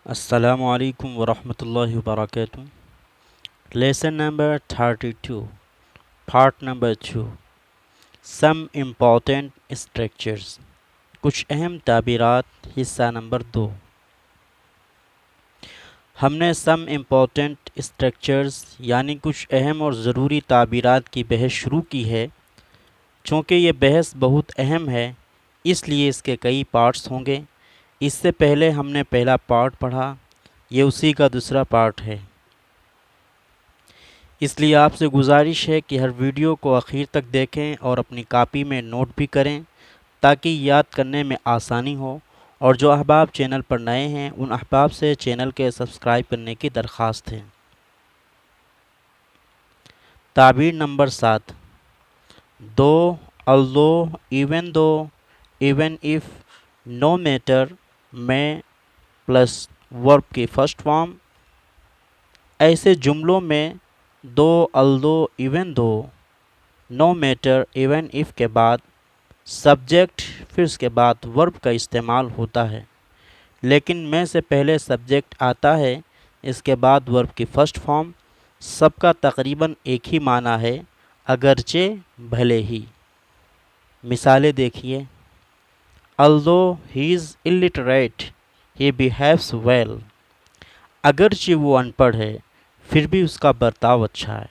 السلام علیکم ورحمۃ اللہ وبرکاتہ۔ Lesson number 32 part number 2 some important structures, کچھ اہم تعبیرات، حصہ نمبر 2۔ ہم نے سم امپورٹنٹ اسٹرکچرز یعنی کچھ اہم اور ضروری تعبیرات کی بحث شروع کی ہے۔ چونکہ یہ بحث بہت اہم ہے اس لیے اس کے کئی پارٹس ہوں گے۔ اس سے پہلے ہم نے پہلا پارٹ پڑھا، یہ اسی کا دوسرا پارٹ ہے۔ اس لیے آپ سے گزارش ہے کہ ہر ویڈیو کو آخر تک دیکھیں اور اپنی کاپی میں نوٹ بھی کریں تاکہ یاد کرنے میں آسانی ہو، اور جو احباب چینل پر نئے ہیں ان احباب سے چینل کے سبسکرائب کرنے کی درخواست ہے۔ تعبیر نمبر 7 دو، although, even though, even if, no matter، میں پلس ورب کی فرسٹ فارم۔ ایسے جملوں میں دو، although، even though، no matter، even if کے بعد سبجیکٹ پھر اس کے بعد ورب کا استعمال ہوتا ہے، لیکن میں سے پہلے سبجیکٹ آتا ہے، اس کے بعد ورب کی فرسٹ فارم۔ سب کا تقریباً ایک ہی معنی ہے، اگرچہ بھلے ہی۔ مثالیں دیکھیے۔ although he is illiterate he behaves well، اگرچہ وہ ان پڑھ ہے پھر بھی اس کا برتاؤ اچھا ہے۔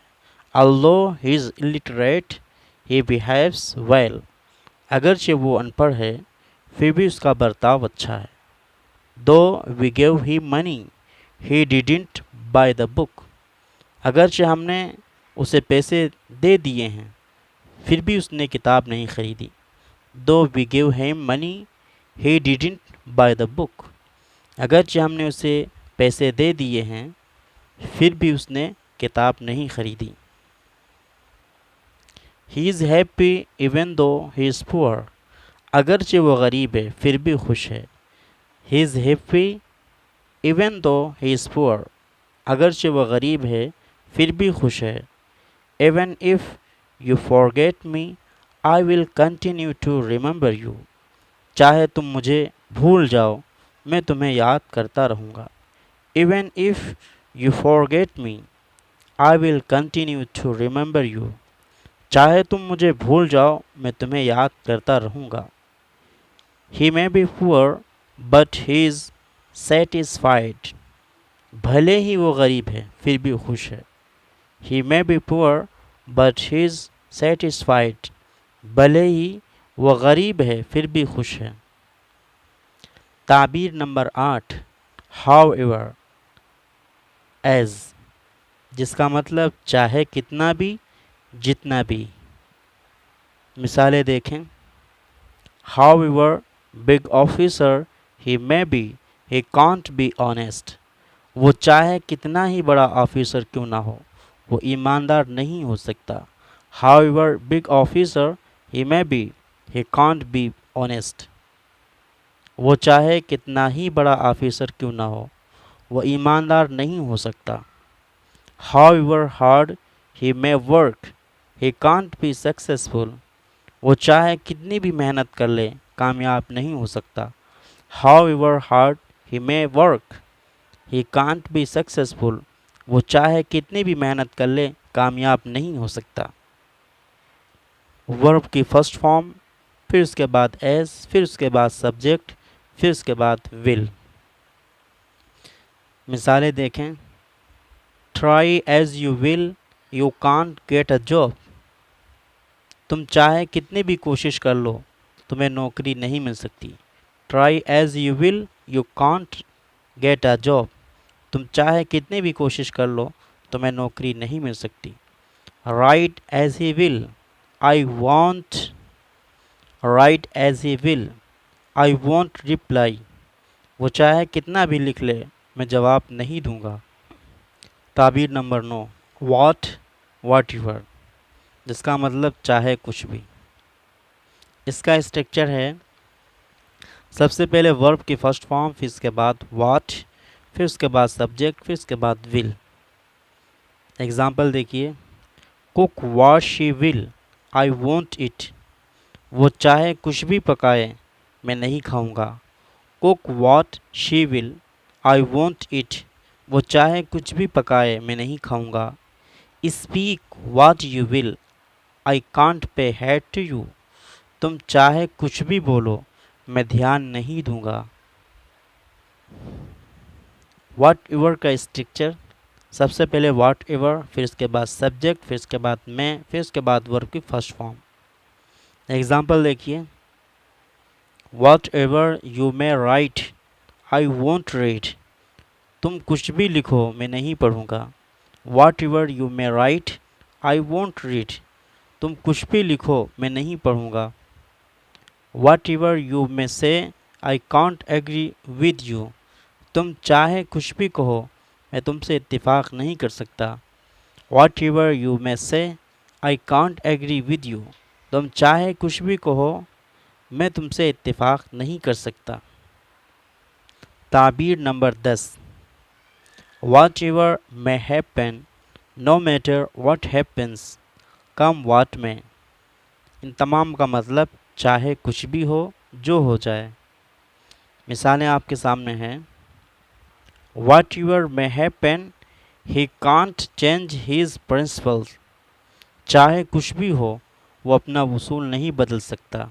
although he is illiterate he behaves well، اگرچہ وہ ان پڑھ ہے پھر بھی اس کا برتاؤ اچھا ہے۔ though we gave him money he didn't buy the book، اگرچہ ہم نے اسے پیسے دے دیے ہیں پھر بھی اس نے کتاب نہیں خریدی۔ though we gave him money he didn't buy the book، اگرچہ ہم نے اسے پیسے دے دیے ہیں پھر بھی اس نے کتاب نہیں خریدی۔ he is happy even though he is poor، اگرچہ وہ غریب ہے پھر بھی خوش ہے۔ he is happy even though he is poor، اگرچہ وہ غریب ہے پھر بھی خوش ہے۔ even if you forget me I will continue to remember you، چاہے تم مجھے بھول جاؤ میں تمہیں یاد کرتا رہوں گا۔ even if you forget me I will continue to remember you، چاہے تم مجھے بھول جاؤ میں تمہیں یاد کرتا رہوں گا۔ he may be poor but he is satisfied، بھلے ہی وہ غریب ہے پھر بھی خوش ہے۔ he may be poor but he is satisfied، بھلے ہی وہ غریب ہے پھر بھی خوش ہے۔ تعبیر نمبر 8 however، ایز، جس کا مطلب چاہے کتنا بھی، جتنا بھی۔ مثالیں دیکھیں۔ however big officer he may be he can't be honest، وہ چاہے کتنا ہی بڑا آفیسر کیوں نہ ہو وہ ایماندار نہیں ہو سکتا۔ however big officer he may be he can't be honest، وہ چاہے کتنا ہی بڑا آفیسر کیوں نہ ہو وہ ایماندار نہیں ہو سکتا۔ however hard he may work he can't be successful، وہ چاہے کتنی بھی محنت کر لے کامیاب نہیں ہو سکتا۔ however hard he may work he can't be successful، وہ چاہے کتنی بھی محنت کر لے کامیاب نہیں ہو سکتا۔ ورب کی فرسٹ فارم، پھر اس کے بعد ایز، پھر اس کے بعد سبجیکٹ، پھر اس کے بعد ول۔ مثالیں دیکھیں۔ try as you will you can't get a job، تم چاہے کتنی بھی کوشش کر لو تمہیں نوکری نہیں مل سکتی۔ try as you will you can't get a job، تم چاہے کتنی بھی کوشش کر لو تمہیں نوکری نہیں مل سکتی۔ write as he will I won't write as he will I won't reply، وہ چاہے کتنا بھی لکھ لے میں جواب نہیں دوں گا۔ تعبیر نمبر 9 what whatever، جس کا مطلب چاہے کچھ بھی۔ اس کا اسٹرکچر ہے، سب سے پہلے ورب کی فرسٹ فارم، پھر اس کے بعد what، پھر اس کے بعد سبجیکٹ، پھر اس کے بعد will۔ ایگزامپل دیکھیے۔ cook what she will I won't eat، وہ چاہے کچھ بھی پکائے میں نہیں کھاؤں گا۔ cook what she will I won't eat, وہ چاہے کچھ بھی پکائے میں نہیں کھاؤں گا. Speak what you will, I can't pay heed to you, تم چاہے کچھ بھی بولو میں دھیان نہیں دوں گا. واٹ ایور کا اسٹرکچر، سب سے پہلے واٹ ایور، پھر اس کے بعد سبجیکٹ، پھر اس کے بعد میں، پھر اس کے بعد ورب کی فرسٹ فارم. ایگزامپل دیکھیے، whatever you may write I won't read, تم کچھ بھی لکھو میں نہیں پڑھوں گا. Whatever you may write I won't read, تم کچھ بھی لکھو میں نہیں پڑھوں گا. Whatever you may say I can't agree with you, تم چاہے کچھ بھی کہو میں تم سے اتفاق نہیں کر سکتا. Whatever you may say I can't agree with you, تم چاہے کچھ بھی کہو میں تم سے اتفاق نہیں کر سکتا. تعبیر number 10، what ever may happen know matter what happens come what میں، ان تمام کا مطلب چاہے کچھ بھی ہو جو ہو جائے. مثالیں آپ کے سامنے ہیں. What ever may happen he can't change has principles, چاہے کچھ بھی ہو وہ اپنا اصول نہیں بدل سکتا.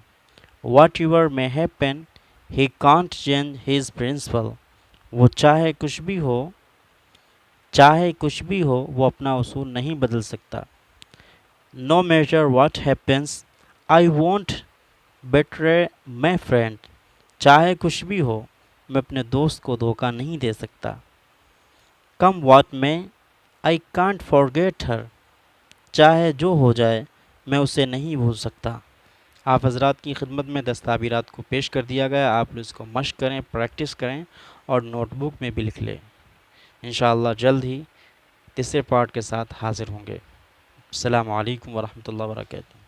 Whatever may happen he can't change his principle, وہ چاہے کچھ بھی ہو، چاہے کچھ بھی ہو وہ اپنا اصول نہیں بدل سکتا. No matter what happens I won't betray my friend, چاہے کچھ بھی ہو میں اپنے دوست کو دھوکہ نہیں دے سکتا. کم واٹ میں آئی کانٹ فارگیٹ ہر، چاہے جو ہو جائے میں اسے نہیں بھول سکتا. آپ حضرات کی خدمت میں دستاویزات کو پیش کر دیا گیا، آپ اس کو مشق کریں، پریکٹس کریں اور نوٹ بک میں بھی لکھ لیں. انشاءاللہ جلد ہی تیسرے پارٹ کے ساتھ حاضر ہوں گے. السلام علیکم ورحمۃ اللہ وبرکاتہ.